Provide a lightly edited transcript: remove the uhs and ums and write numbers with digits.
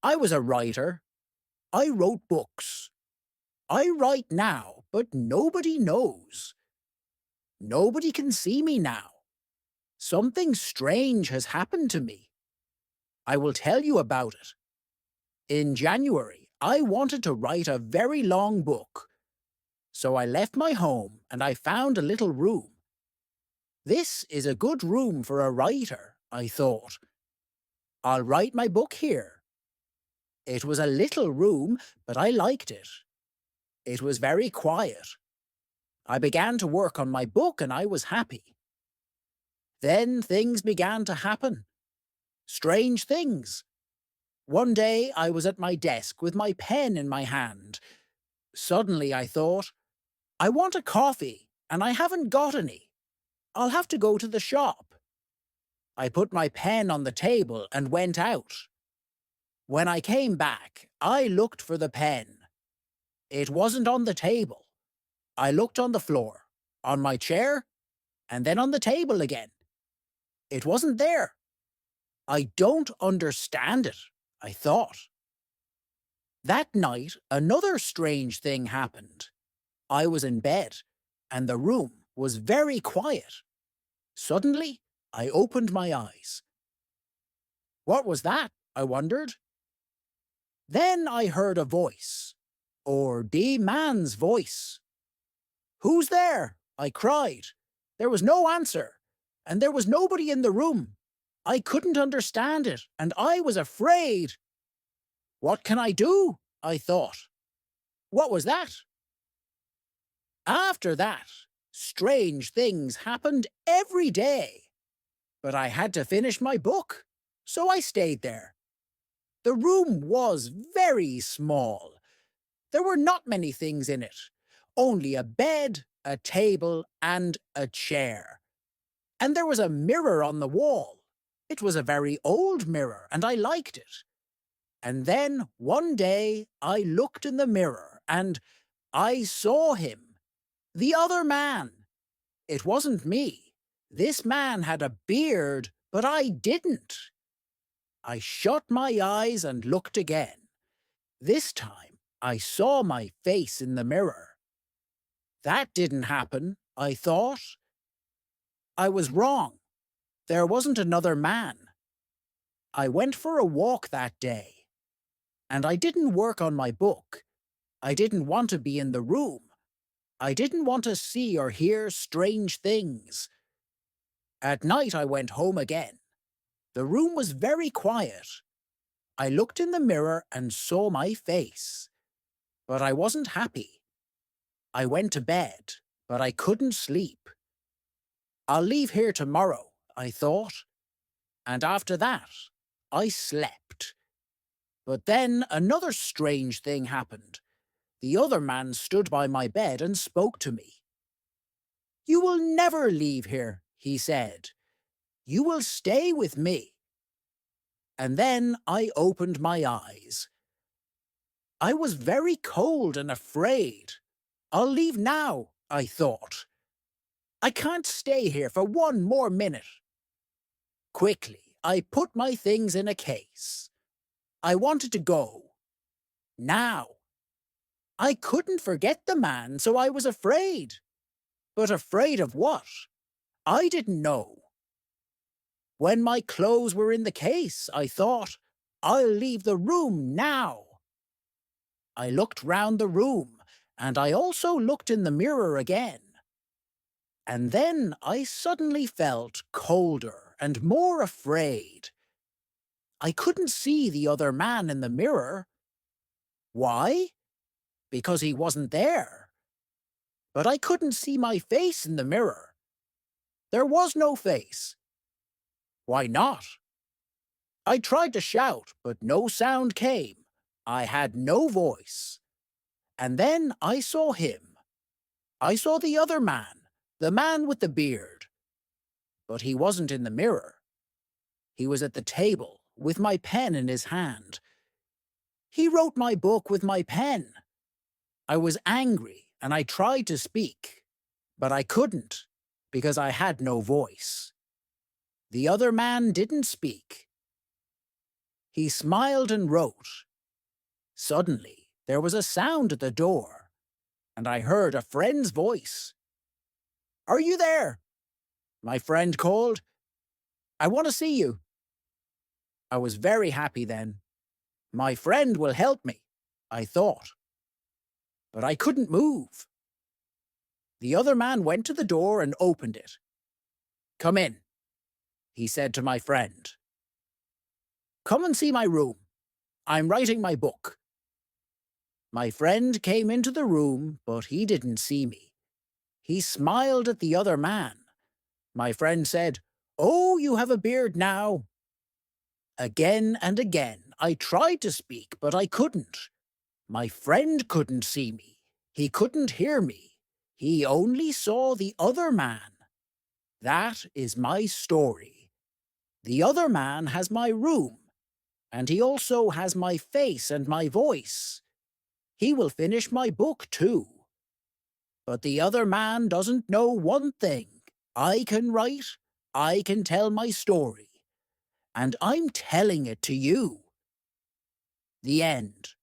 I was a writer. I wrote books. I write now, but nobody knows. Nobody can see me now. Something strange has happened to me. I will tell you about it. In January, I wanted to write a very long book. So I left my home and I found a little room. This is a good room for a writer, I thought. I'll write my book here. It was a little room, but I liked it. It was very quiet. I began to work on my book and I was happy. Then things began to happen. Strange things. One day I was at my desk with my pen in my hand. Suddenly I thought, I want a coffee and I haven't got any. I'll have to go to the shop. I put my pen on the table and went out. When I came back, I looked for the pen. It wasn't on the table. I looked on the floor, on my chair, and then on the table again. It wasn't there. I don't understand it, I thought. That night, another strange thing happened. I was in bed, and the room was very quiet. Suddenly, I opened my eyes. What was that? I wondered. Then I heard a voice, or the man's voice. Who's there? I cried. There was no answer, and there was nobody in the room. I couldn't understand it, and I was afraid. What can I do? I thought. What was that? After that, strange things happened every day. But I had to finish my book, so I stayed there. The room was very small. There were not many things in it, only a bed, a table, and a chair. And there was a mirror on the wall. It was a very old mirror, and I liked it. And then, one day, I looked in the mirror, and I saw him. The other man. It wasn't me. This man had a beard, but I didn't. I shut my eyes and looked again. This time, I saw my face in the mirror. That didn't happen, I thought. I was wrong. There wasn't another man. I went for a walk that day. And I didn't work on my book. I didn't want to be in the room. I didn't want to see or hear strange things. At night I went home again. The room was very quiet. I looked in the mirror and saw my face. But I wasn't happy. I went to bed, but I couldn't sleep. I'll leave here tomorrow, I thought. And after that, I slept. But then another strange thing happened. The other man stood by my bed and spoke to me. You will never leave here, he said. You will stay with me. And then I opened my eyes. I was very cold and afraid. I'll leave now, I thought. I can't stay here for one more minute. Quickly, I put my things in a case. I wanted to go. Now. I couldn't forget the man, so I was afraid. But afraid of what? I didn't know. When my clothes were in the case, I thought, I'll leave the room now. I looked round the room, and I also looked in the mirror again. And then I suddenly felt colder and more afraid. I couldn't see the other man in the mirror. Why? Because he wasn't there. But I couldn't see my face in the mirror. There was no face. Why not? I tried to shout, but no sound came. I had no voice. And then I saw him. I saw the other man, the man with the beard. But he wasn't in the mirror. He was at the table, with my pen in his hand. He wrote my book with my pen. I was angry, and I tried to speak. But I couldn't, because I had no voice. The other man didn't speak. He smiled and wrote. Suddenly, there was a sound at the door, and I heard a friend's voice. "Are you there?" my friend called. "I want to see you." I was very happy then. My friend will help me, I thought. But I couldn't move. The other man went to the door and opened it. "Come in," he said to my friend. "Come and see my room. I'm writing my book." My friend came into the room, but he didn't see me. He smiled at the other man. My friend said, "Oh, you have a beard now." Again and again I tried to speak, but I couldn't. My friend couldn't see me. He couldn't hear me. He only saw the other man. That is my story. The other man has my room, and he also has my face and my voice. He will finish my book too. But the other man doesn't know one thing. I can write, I can tell my story, and I'm telling it to you. The end.